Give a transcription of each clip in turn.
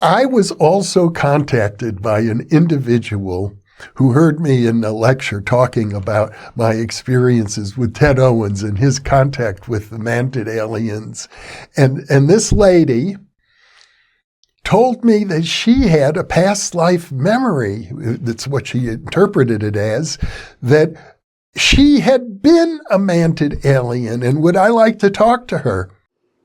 I was also contacted by an individual who heard me in a lecture talking about my experiences with Ted Owens and his contact with the mantid aliens. And this lady told me that she had a past life memory, that's what she interpreted it as, that she had been a mantid alien, and would I like to talk to her?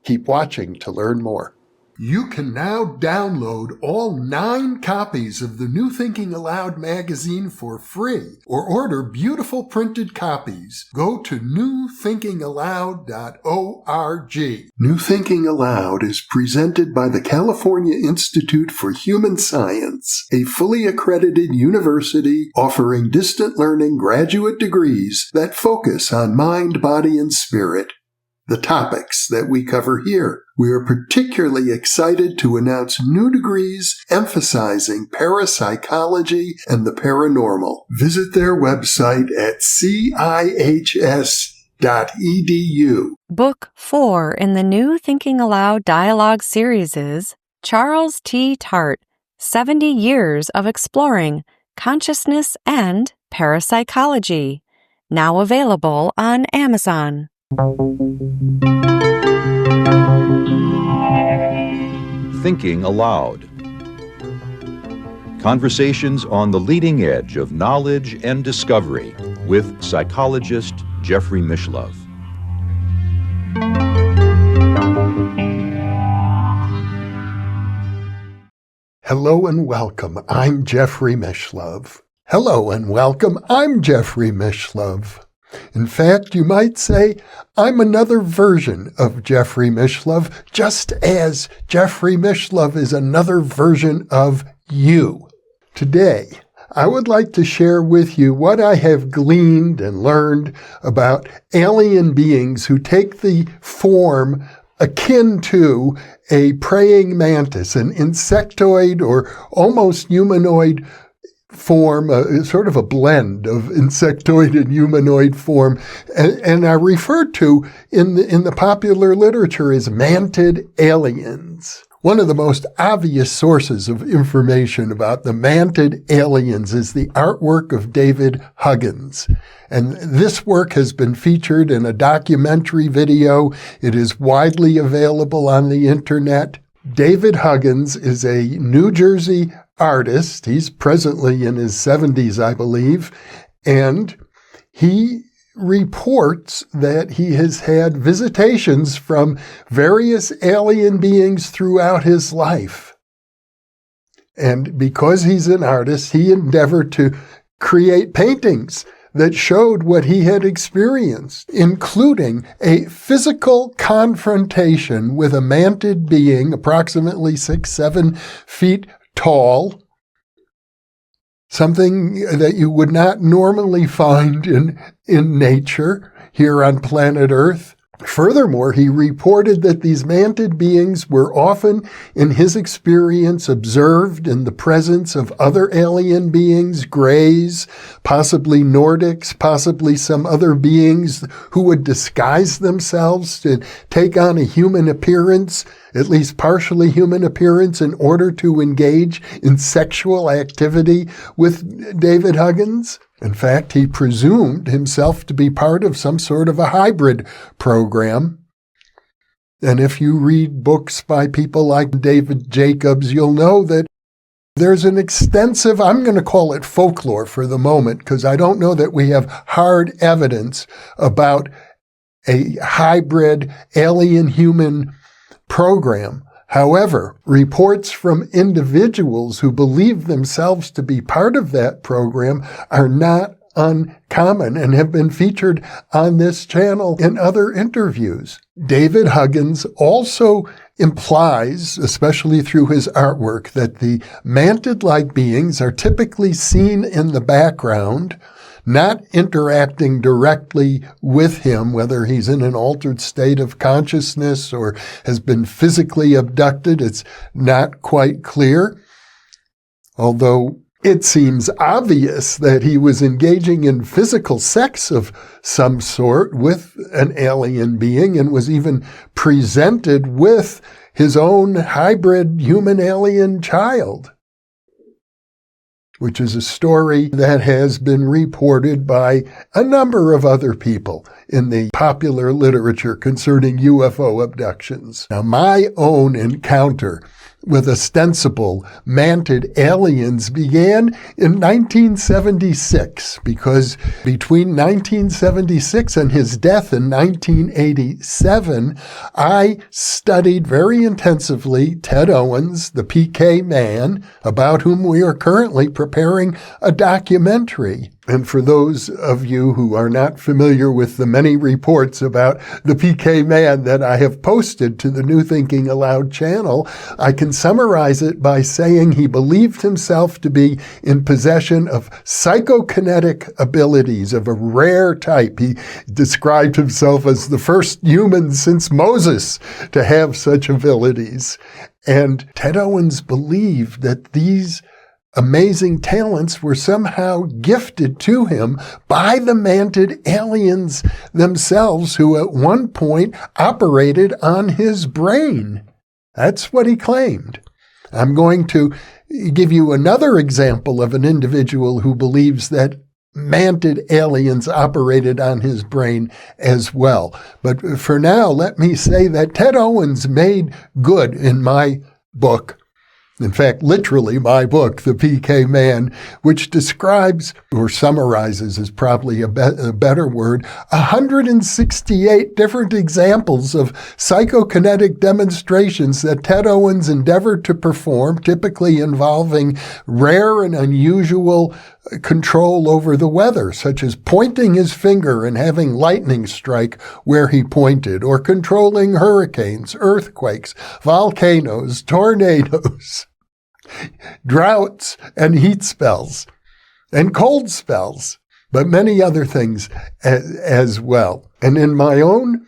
Keep watching to learn more. You can now download all 9 copies of the New Thinking Aloud magazine for free, or order beautiful printed copies. Go to newthinkingaloud.org. New Thinking Aloud is presented by the California Institute for Human Science, a fully accredited university offering distant learning graduate degrees that focus on mind, body, and spirit. The topics that we cover here. We are particularly excited to announce new degrees emphasizing parapsychology and the paranormal. Visit their website at cihs.edu. Book 4 in the New Thinking Aloud dialogue series is Charles T. Tart, 70 Years of Exploring Consciousness and Parapsychology, now available on Amazon. Thinking Aloud. Conversations on the leading edge of knowledge and discovery with psychologist Jeffrey Mishlove. Hello and welcome. I'm Jeffrey Mishlove. Hello and welcome. I'm Jeffrey Mishlove. In fact, you might say I'm another version of Jeffrey Mishlove, just as Jeffrey Mishlove is another version of you. Today, I would like to share with you what I have gleaned and learned about alien beings who take the form akin to a praying mantis, an insectoid or almost humanoid form, sort of a blend of insectoid and humanoid form, and are referred to in the popular literature as mantid aliens. One of the most obvious sources of information about the mantid aliens is the artwork of David Huggins. And this work has been featured in a documentary video. It is widely available on the internet. David Huggins is a New Jersey artist. He's presently in his 70s, I believe, and he reports that he has had visitations from various alien beings throughout his life. And because he's an artist, he endeavored to create paintings that showed what he had experienced, including a physical confrontation with a mantid being approximately 6-7 feet tall, something that you would not normally find in nature here on planet Earth. Furthermore, he reported that these mantid beings were often, in his experience, observed in the presence of other alien beings, Greys, possibly Nordics, possibly some other beings who would disguise themselves to take on a human appearance, at least partially human appearance, in order to engage in sexual activity with David Huggins. In fact, he presumed himself to be part of some sort of a hybrid program. And if you read books by people like David Jacobs, you'll know that there's an extensive, I'm going to call it folklore for the moment, because I don't know that we have hard evidence about a hybrid alien-human program. However, reports from individuals who believe themselves to be part of that program are not uncommon and have been featured on this channel in other interviews. David Huggins also implies, especially through his artwork, that the mantid-like beings are typically seen in the background, not interacting directly with him, whether he's in an altered state of consciousness or has been physically abducted. It's not quite clear, although it seems obvious that he was engaging in physical sex of some sort with an alien being and was even presented with his own hybrid human-alien child, which is a story that has been reported by a number of other people in the popular literature concerning UFO abductions. Now, my own encounter with ostensible mantid aliens began in 1976, because between 1976 and his death in 1987, I studied very intensively Ted Owens, the PK man, about whom we are currently preparing a documentary. And for those of you who are not familiar with the many reports about the PK man that I have posted to the New Thinking Aloud channel, I can summarize it by saying he believed himself to be in possession of psychokinetic abilities of a rare type. He described himself as the first human since Moses to have such abilities. And Ted Owens believed that these amazing talents were somehow gifted to him by the mantid aliens themselves, who at one point operated on his brain. That's what he claimed. I'm going to give you another example of an individual who believes that mantid aliens operated on his brain as well. But for now, let me say that Ted Owens made good in my book. In fact, literally my book, The PK Man, which describes, or summarizes is probably a better word, 168 different examples of psychokinetic demonstrations that Ted Owens endeavored to perform, typically involving rare and unusual control over the weather, such as pointing his finger and having lightning strike where he pointed, or controlling hurricanes, earthquakes, volcanoes, tornadoes, droughts and heat spells, and cold spells, but many other things as well. And in my own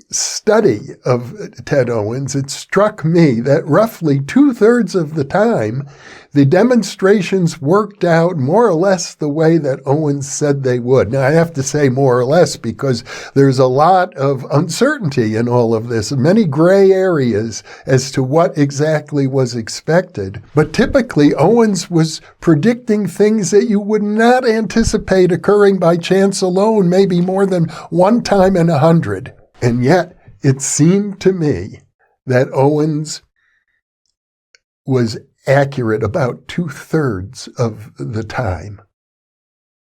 study of Ted Owens, it struck me that roughly 2/3 of the time, the demonstrations worked out more or less the way that Owens said they would. Now, I have to say more or less because there's a lot of uncertainty in all of this, many gray areas as to what exactly was expected. But typically, Owens was predicting things that you would not anticipate occurring by chance alone, maybe more than one time in 100. And yet, it seemed to me that Owens was accurate about 2/3 of the time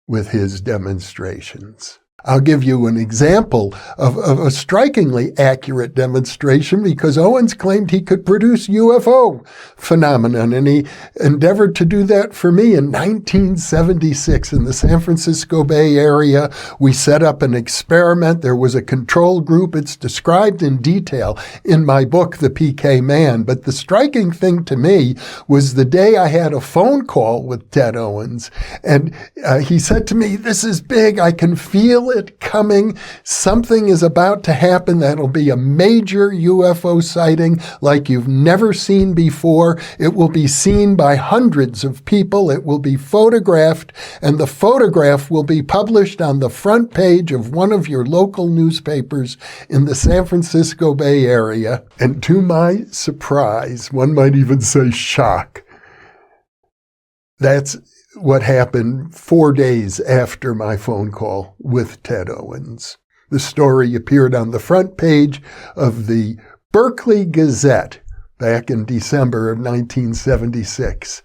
with his demonstrations. I'll give you an example of a strikingly accurate demonstration, because Owens claimed he could produce UFO phenomenon, and he endeavored to do that for me in 1976 in the San Francisco Bay Area. We set up an experiment. There was a control group. It's described in detail in my book, The PK Man. But the striking thing to me was the day I had a phone call with Ted Owens, and he said to me, "This is big. I can feel it coming. Something is about to happen that'll be a major UFO sighting like you've never seen before. It will be seen by hundreds of people. It will be photographed, and the photograph will be published on the front page of one of your local newspapers in the San Francisco Bay Area." And to my surprise, one might even say shock, that's what happened 4 days after my phone call with Ted Owens. The story appeared on the front page of the Berkeley Gazette back in December of 1976.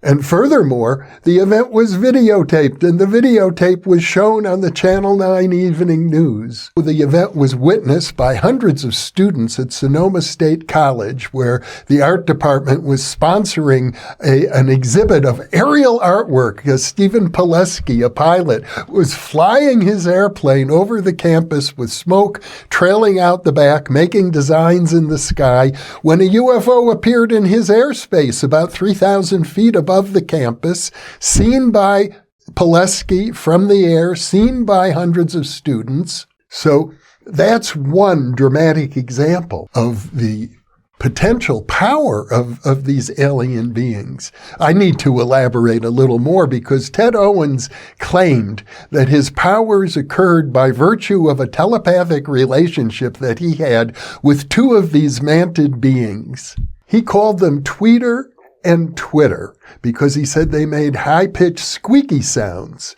And furthermore, the event was videotaped, and the videotape was shown on the Channel 9 Evening News. The event was witnessed by hundreds of students at Sonoma State College, where the art department was sponsoring an exhibit of aerial artwork. Stephen Pileski, a pilot, was flying his airplane over the campus with smoke trailing out the back, making designs in the sky, when a UFO appeared in his airspace about 3,000 feet above the campus, seen by Pileski from the air, seen by hundreds of students. So that's one dramatic example of the potential power of these alien beings. I need to elaborate a little more because Ted Owens claimed that his powers occurred by virtue of a telepathic relationship that he had with two of these mantid beings. He called them Tweeter and Twitter because he said they made high-pitched squeaky sounds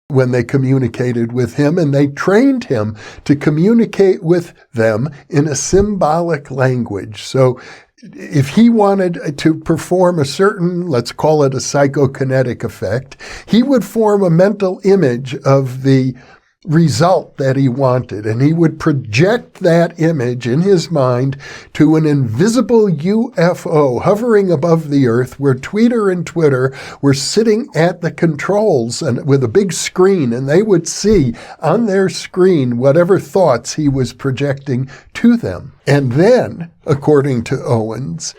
when they communicated with him, and they trained him to communicate with them in a symbolic language. So if he wanted to perform a certain, let's call it a psychokinetic effect, he would form a mental image of the result that he wanted, and he would project that image in his mind to an invisible UFO hovering above the earth, where Tweeter and Twitter were sitting at the controls and with a big screen, and they would see on their screen whatever thoughts he was projecting to them. And then, according to Owens,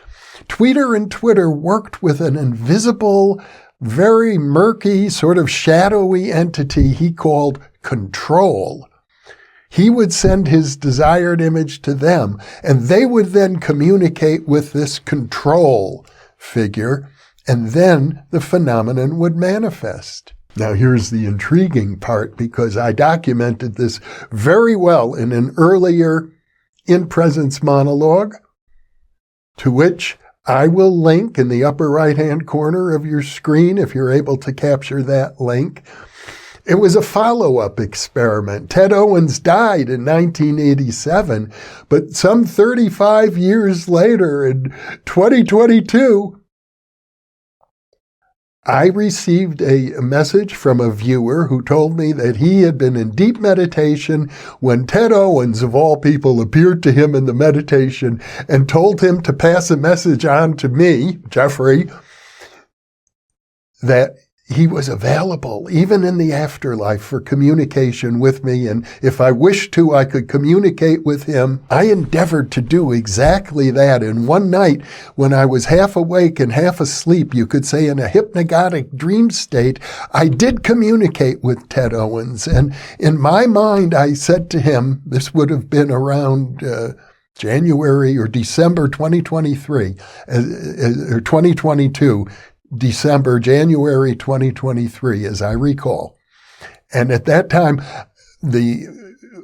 Tweeter and Twitter worked with an invisible, very murky, sort of shadowy entity he called control. He would send his desired image to them, and they would then communicate with this control figure, and then the phenomenon would manifest. Now, here's the intriguing part, because I documented this very well in an earlier InPresence monologue, to which I will link in the upper right-hand corner of your screen if you're able to capture that link. It was a follow-up experiment. Ted Owens died in 1987, but some 35 years later, in 2022, I received a message from a viewer who told me that he had been in deep meditation when Ted Owens, of all people, appeared to him in the meditation and told him to pass a message on to me, Jeffrey, that he was available, even in the afterlife, for communication with me, and if I wished to, I could communicate with him. I endeavored to do exactly that, and one night, when I was half awake and half asleep, you could say in a hypnagogic dream state, I did communicate with Ted Owens, and in my mind, I said to him, this would have been around January or December 2023, or 2022, January 2023, as I recall. And at that time, the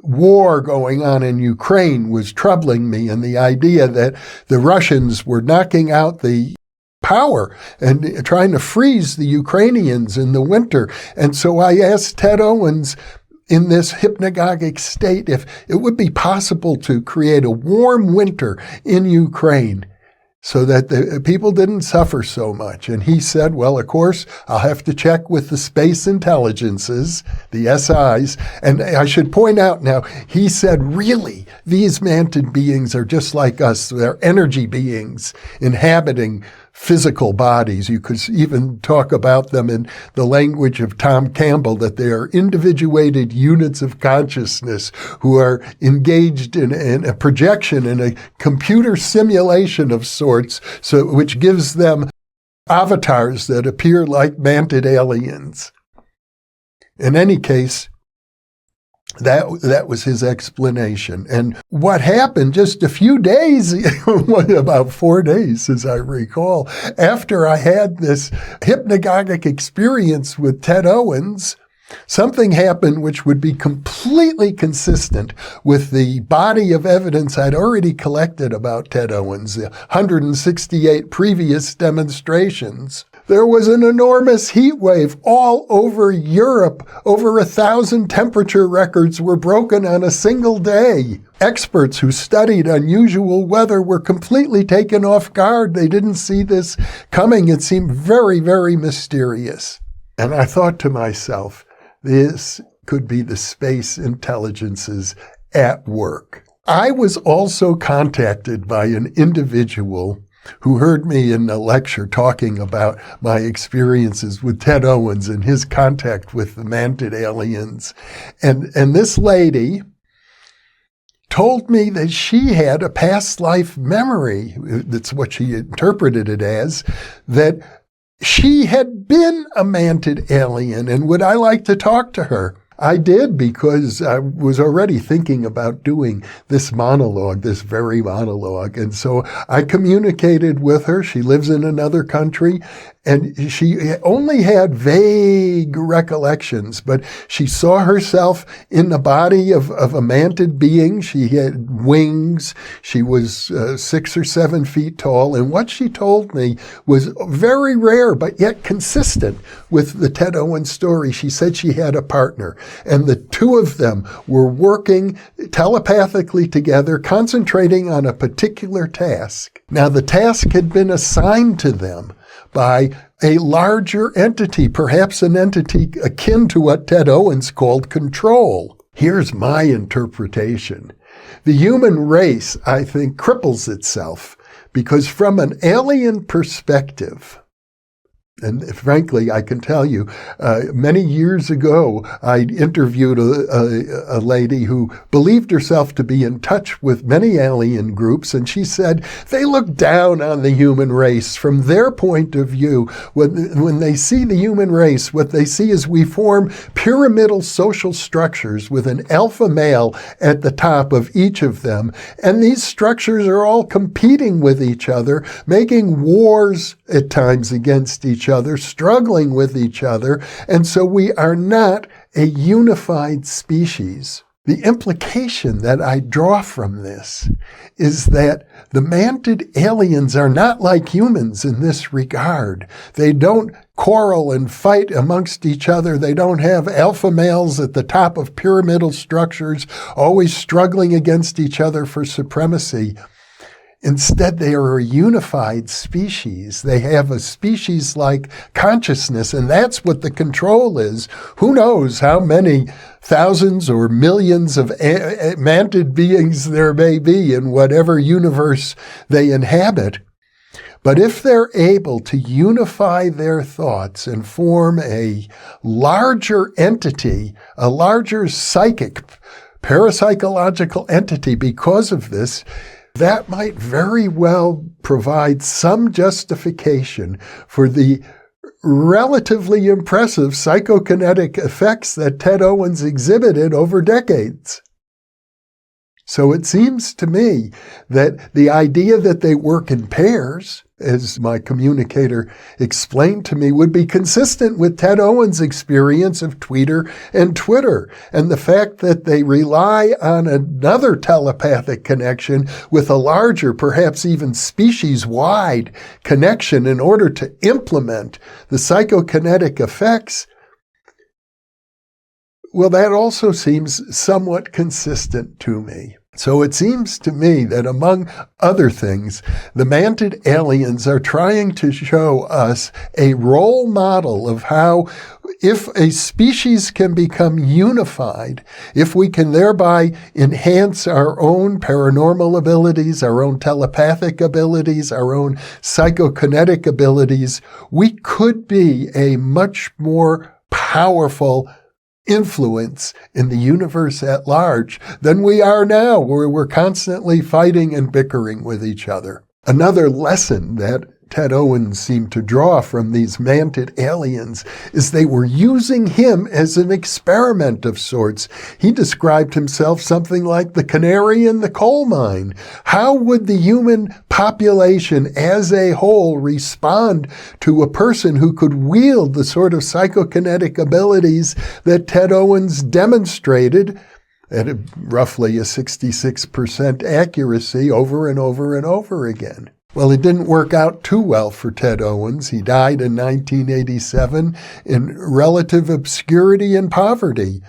war going on in Ukraine was troubling me, and the idea that the Russians were knocking out the power and trying to freeze the Ukrainians in the winter. And so I asked Ted Owens, in this hypnagogic state, if it would be possible to create a warm winter in Ukraine, so that the people didn't suffer so much. And he said, well, of course, I'll have to check with the space intelligences, the SIs. And I should point out now, he said, really, these mantid beings are just like us. They're energy beings inhabiting physical bodies. You could even talk about them in the language of Tom Campbell, that they are individuated units of consciousness who are engaged in a projection, in a computer simulation of sorts, so which gives them avatars that appear like mantid aliens. In any case, that was his explanation. And what happened just a few days, about 4 days, as I recall, after I had this hypnagogic experience with Ted Owens, something happened which would be completely consistent with the body of evidence I'd already collected about Ted Owens, the 168 previous demonstrations. There was an enormous heat wave all over Europe. Over 1,000 temperature records were broken on a single day. Experts who studied unusual weather were completely taken off guard. They didn't see this coming. It seemed very, very mysterious. And I thought to myself, this could be the space intelligences at work. I was also contacted by an individual who heard me in a lecture talking about my experiences with Ted Owens and his contact with the mantid aliens. And this lady told me that she had a past life memory, that's what she interpreted it as, that she had been a mantid alien, and would I like to talk to her? I did, because I was already thinking about doing this monologue, this very monologue. And so I communicated with her. She lives in another country, and she only had vague recollections, but she saw herself in the body of a mantid being. She had wings. She was 6 or 7 feet tall. And what she told me was very rare, but yet consistent with the Ted Owens story. She said she had a partner, and the two of them were working telepathically together, concentrating on a particular task. Now, the task had been assigned to them by a larger entity, perhaps an entity akin to what Ted Owens called control. Here's my interpretation. The human race, I think, cripples itself because from an alien perspective, and frankly, I can tell you, many years ago, I interviewed a lady who believed herself to be in touch with many alien groups, and she said they look down on the human race. From their point of view, when they see the human race, what they see is we form pyramidal social structures with an alpha male at the top of each of them, and these structures are all competing with each other, making wars at times against each other, struggling with each other, and so we are not a unified species. The implication that I draw from this is that the mantid aliens are not like humans in this regard. They don't quarrel and fight amongst each other. They don't have alpha males at the top of pyramidal structures, always struggling against each other for supremacy. Instead, they are a unified species. They have a species-like consciousness, and that's what the control is. Who knows how many thousands or millions of mantid beings there may be in whatever universe they inhabit. But if they're able to unify their thoughts and form a larger entity, a larger psychic, parapsychological entity because of this, that might very well provide some justification for the relatively impressive psychokinetic effects that Ted Owens exhibited over decades. So it seems to me that the idea that they work in pairs, as my communicator explained to me, would be consistent with Ted Owens' experience of Tweeter and Twitter, and the fact that they rely on another telepathic connection with a larger, perhaps even species-wide connection in order to implement the psychokinetic effects. Well, that also seems somewhat consistent to me. So it seems to me that among other things, the mantid aliens are trying to show us a role model of how, if a species can become unified, if we can thereby enhance our own paranormal abilities, our own telepathic abilities, our own psychokinetic abilities, we could be a much more powerful influence in the universe at large than we are now, where we're constantly fighting and bickering with each other. Another lesson that Ted Owens seemed to draw from these mantid aliens is they were using him as an experiment of sorts. He described himself something like the canary in the coal mine. How would the human population as a whole respond to a person who could wield the sort of psychokinetic abilities that Ted Owens demonstrated at roughly a 66% accuracy over and over and over again? Well, it didn't work out too well for Ted Owens. He died in 1987 in relative obscurity and poverty,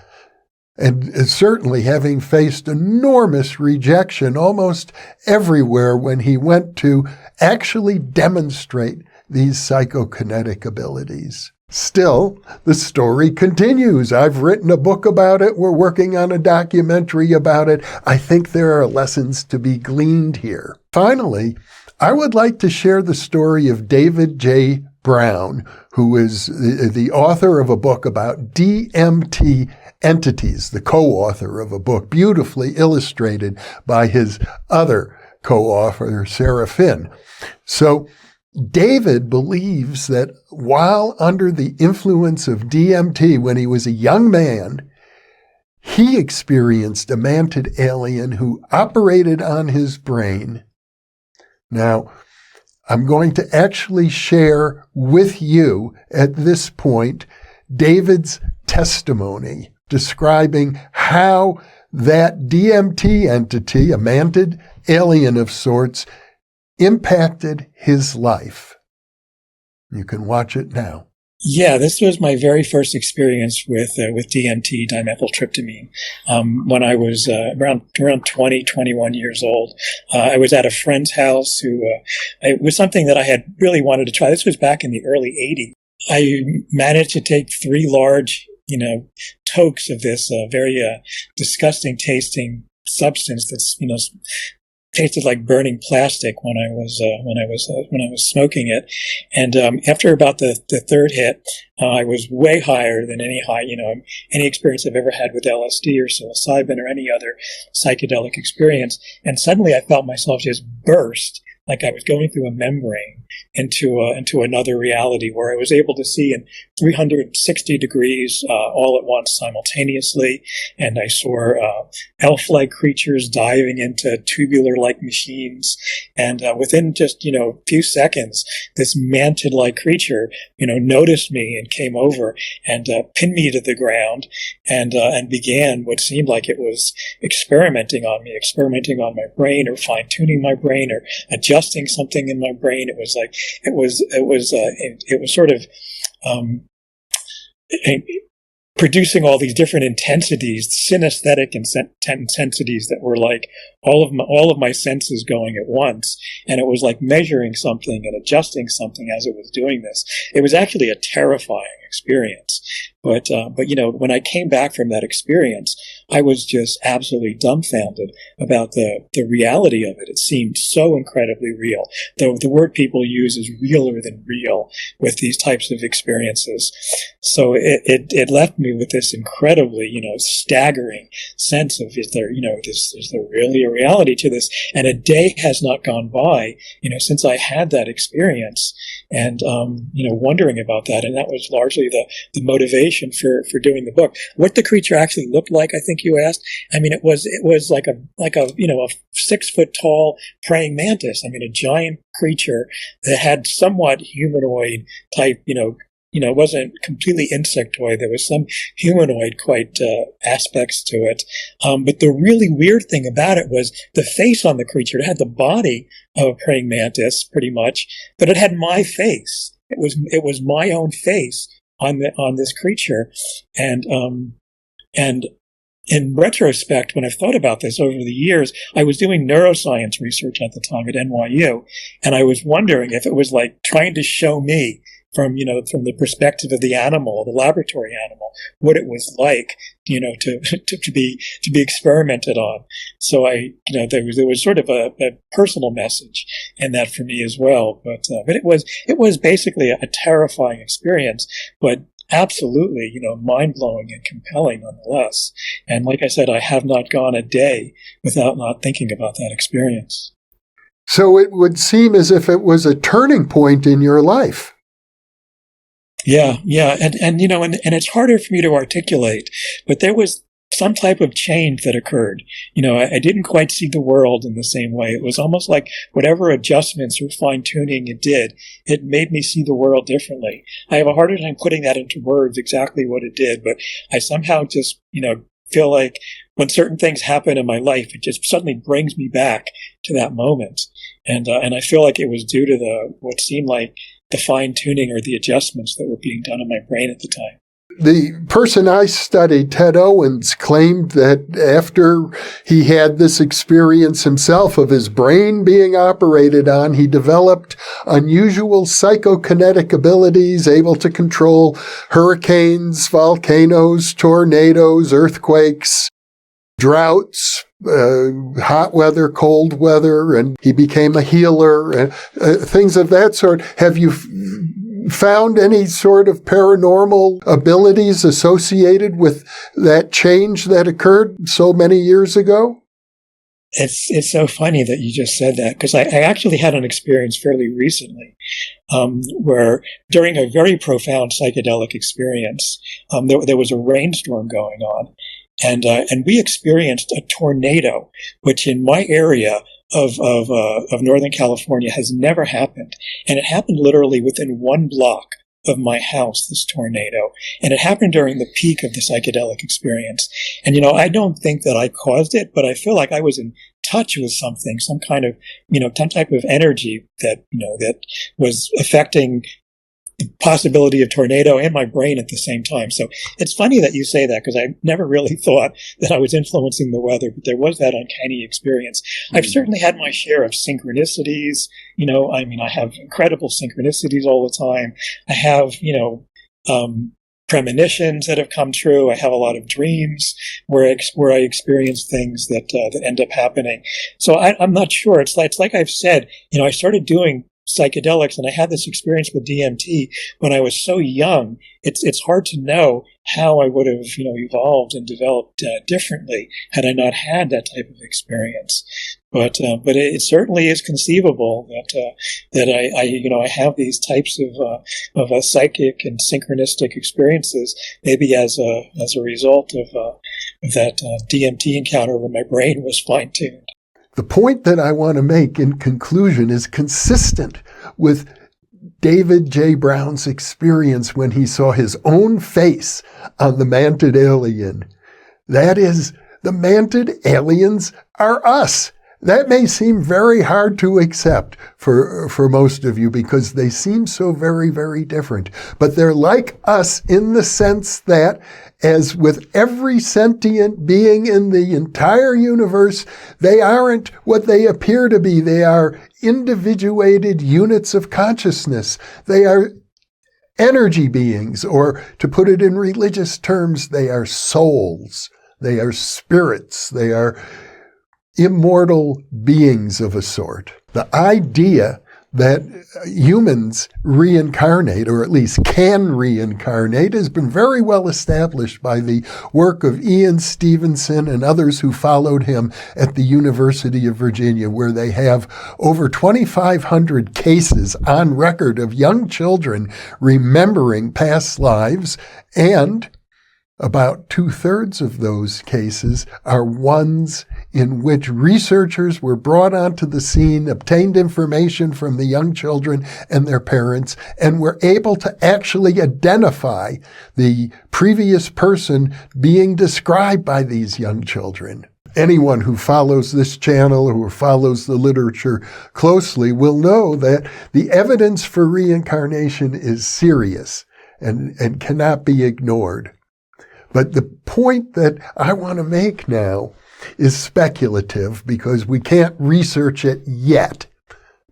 and certainly having faced enormous rejection almost everywhere when he went to actually demonstrate these psychokinetic abilities. Still, the story continues. I've written a book about it. We're working on a documentary about it. I think there are lessons to be gleaned here. Finally, I would like to share the story of David J. Brown, who is the author of a book about DMT entities, the co-author of a book beautifully illustrated by his other co-author, Sarah Finn. So David believes that while under the influence of DMT when he was a young man, he experienced a mantid alien who operated on his brain. Now, I'm going to actually share with you at this point David's testimony describing how that DMT entity, a mantid alien of sorts, impacted his life. You can watch it now. Yeah, this was my very first experience with DMT, dimethyltryptamine. When I was around 20, 21 years old, I was at a friend's house it was something that I had really wanted to try. This was back in the early 80s. I managed to take 3 large, tokes of this very disgusting tasting substance that's, tasted like burning plastic when I was smoking it, and after about the third hit, I was way higher than any experience I've ever had with LSD or psilocybin or any other psychedelic experience. And suddenly, I felt myself just burst, like I was going through a membrane into another reality, where I was able to see in 360 degrees all at once simultaneously, and I saw elf-like creatures diving into tubular-like machines, and within just a few seconds, this mantid-like creature noticed me and came over and pinned me to the ground and began what seemed like it was experimenting on my brain, or fine-tuning my brain, or adjusting something in my brain. It was sort of producing all these different intensities, synesthetic intensities that were like all of my senses going at once, and it was like measuring something and adjusting something as it was doing this. It was actually a terrifying experience, but when I came back from that experience, I was just absolutely dumbfounded about the reality of it. It seemed so incredibly real. The word people use is realer than real with these types of experiences. So it left me with this incredibly, staggering sense of, is there really a reality to this? And a day has not gone by, since I had that experience, and wondering about that. And that was largely the motivation for doing the book. What the creature actually looked like, I think you asked. I mean, it was like a 6 foot tall praying mantis. I mean, a giant creature that had somewhat humanoid type, it wasn't completely insectoid. There was some humanoid aspects to it. But the really weird thing about it was the face on the creature. It had the body of a praying mantis, pretty much, but it had my face. It was my own face on this creature, and in retrospect, when I've thought about this over the years, I was doing neuroscience research at the time at NYU, and I was wondering if it was like trying to show me from the perspective of the animal, the laboratory animal, what it was like, to be experimented on. So there was sort of a personal message in that for me as well. But it was basically a terrifying experience, but absolutely, mind-blowing and compelling nonetheless. And like I said, I have not gone a day without not thinking about that experience. So it would seem as if it was a turning point in your life. Yeah. And it's harder for me to articulate, but there was some type of change that occurred. I didn't quite see the world in the same way. It was almost like whatever adjustments or fine-tuning it did, it made me see the world differently. I have a harder time putting that into words exactly what it did, but I somehow just, feel like when certain things happen in my life, it just suddenly brings me back to that moment. And I feel like it was due to what seemed like the fine-tuning or the adjustments that were being done in my brain at the time. The person I studied, Ted Owens, claimed that after he had this experience himself of his brain being operated on, he developed unusual psychokinetic abilities, able to control hurricanes, volcanoes, tornadoes, earthquakes, droughts, hot weather, cold weather, and he became a healer, and things of that sort. Have you found any sort of paranormal abilities associated with that change that occurred so many years ago? It's so funny that you just said that, because I actually had an experience fairly recently where during a very profound psychedelic experience, there was a rainstorm going on. and we experienced a tornado, which in my area of Northern California has never happened, and it happened literally within 1 block of my house, this tornado, and it happened during the peak of the psychedelic experience. And I don't think that I caused it, but I feel like I was in touch with something, some kind of some type of energy that that was affecting the possibility of tornado and my brain at the same time. So it's funny that you say that, because I never really thought that I was influencing the weather, but there was that uncanny experience. I've certainly had my share of synchronicities. I have incredible synchronicities all the time. I have, premonitions that have come true. I have a lot of dreams where I experience things that end up happening. So I'm not sure. It's like I've said, I started doing psychedelics, and I had this experience with DMT when I was so young. It's hard to know how I would have evolved and developed differently had I not had that type of experience. But it certainly is conceivable that I have these types of psychic and synchronistic experiences, maybe as a result of that DMT encounter where my brain was fine-tuned. The point that I want to make in conclusion is consistent with David J. Brown's experience when he saw his own face on the mantid alien. That is, the mantid aliens are us. That may seem very hard to accept for most of you, because they seem so very, very different. But they're like us in the sense that, as with every sentient being in the entire universe, they aren't what they appear to be. They are individuated units of consciousness. They are energy beings, or to put it in religious terms, they are souls. They are spirits. They are immortal beings of a sort. The idea that humans reincarnate, or at least can reincarnate, has been very well established by the work of Ian Stevenson and others who followed him at the University of Virginia, where they have over 2,500 cases on record of young children remembering past lives, and about 2/3 of those cases are ones in which researchers were brought onto the scene, obtained information from the young children and their parents, and were able to actually identify the previous person being described by these young children. Anyone who follows this channel or who follows the literature closely will know that the evidence for reincarnation is serious and cannot be ignored. But the point that I want to make now is speculative, because we can't research it yet.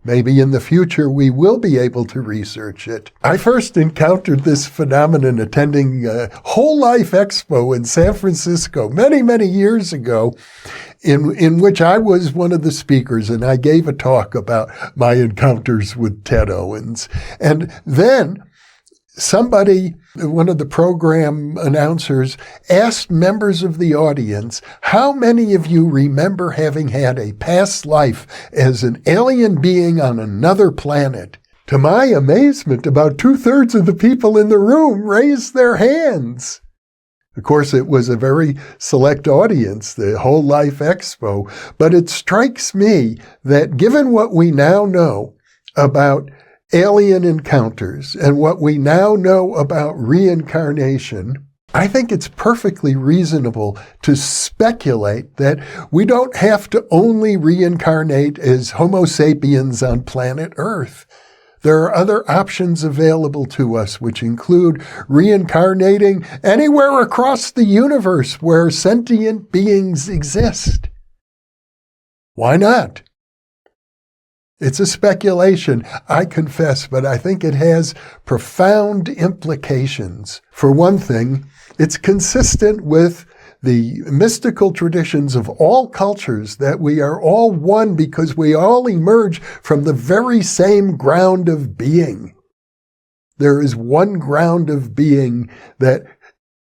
Maybe in the future we will be able to research it. I first encountered this phenomenon attending a Whole Life Expo in San Francisco many, many years ago, in which I was one of the speakers, and I gave a talk about my encounters with Ted Owens. And then somebody, one of the program announcers, asked members of the audience, how many of you remember having had a past life as an alien being on another planet? To my amazement, about 2/3 of the people in the room raised their hands. Of course, it was a very select audience, the Whole Life Expo, but it strikes me that given what we now know about alien encounters and what we now know about reincarnation, I think it's perfectly reasonable to speculate that we don't have to only reincarnate as Homo sapiens on planet Earth. There are other options available to us, which include reincarnating anywhere across the universe where sentient beings exist. Why not? It's a speculation, I confess, but I think it has profound implications. For one thing, it's consistent with the mystical traditions of all cultures that we are all one because we all emerge from the very same ground of being. There is one ground of being that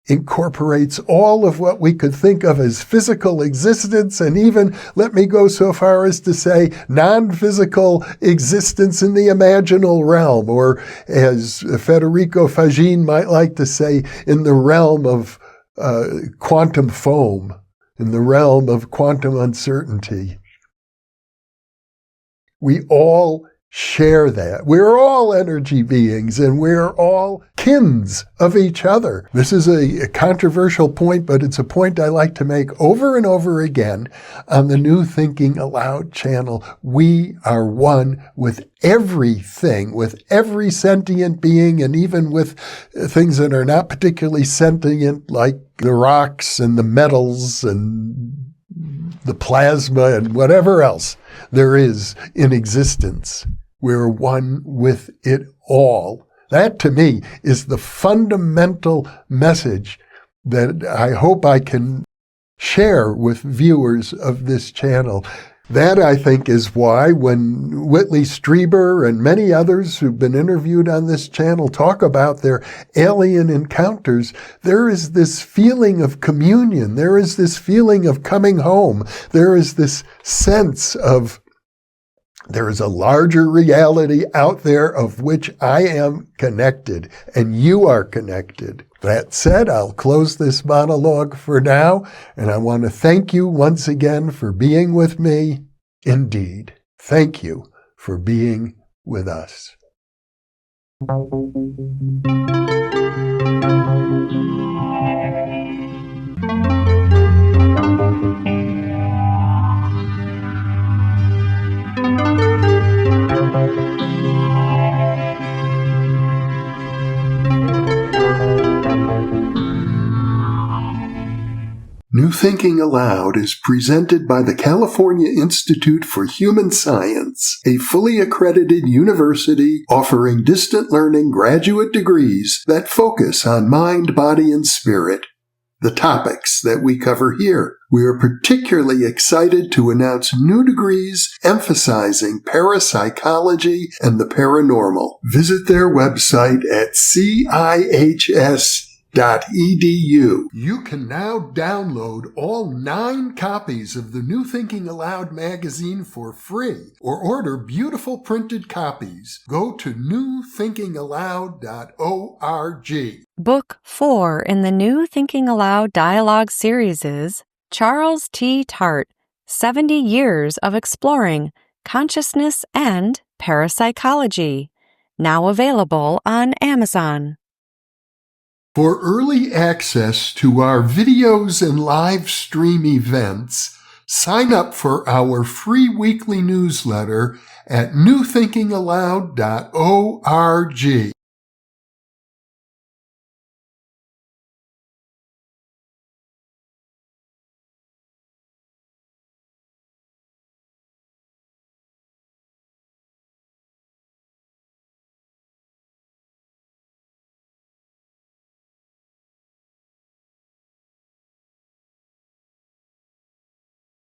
incorporates all of what we could think of as physical existence, and even, let me go so far as to say, non-physical existence in the imaginal realm, or as Federico Fagin might like to say, in the realm of quantum foam, in the realm of quantum uncertainty. We all share that. We're all energy beings, and we're all kins of each other. This is a controversial point, but it's a point I like to make over and over again on the New Thinking Aloud channel. We are one with everything, with every sentient being, and even with things that are not particularly sentient, like the rocks and the metals and the plasma and whatever else there is in existence. We're one with it all. That, to me, is the fundamental message that I hope I can share with viewers of this channel. That, I think, is why when Whitley Strieber and many others who've been interviewed on this channel talk about their alien encounters, there is this feeling of communion. There is this feeling of coming home. There is this sense of there is a larger reality out there of which I am connected, and you are connected. That said, I'll close this monologue for now, and I want to thank you once again for being with me. Indeed, thank you for being with us. New Thinking Aloud is presented by the California Institute for Human Science, a fully accredited university offering distant learning graduate degrees that focus on mind, body, and spirit. The topics that we cover here. We are particularly excited to announce new degrees emphasizing parapsychology and the paranormal. Visit their website at CIHS.edu. You can now download all 9 copies of the New Thinking Aloud magazine for free, or order beautiful printed copies. Go to newthinkingaloud.org. Book 4 in the New Thinking Aloud dialogue series is Charles T. Tart, 70 Years of Exploring Consciousness and Parapsychology, now available on Amazon. For early access to our videos and live stream events, sign up for our free weekly newsletter at newthinkingaloud.org.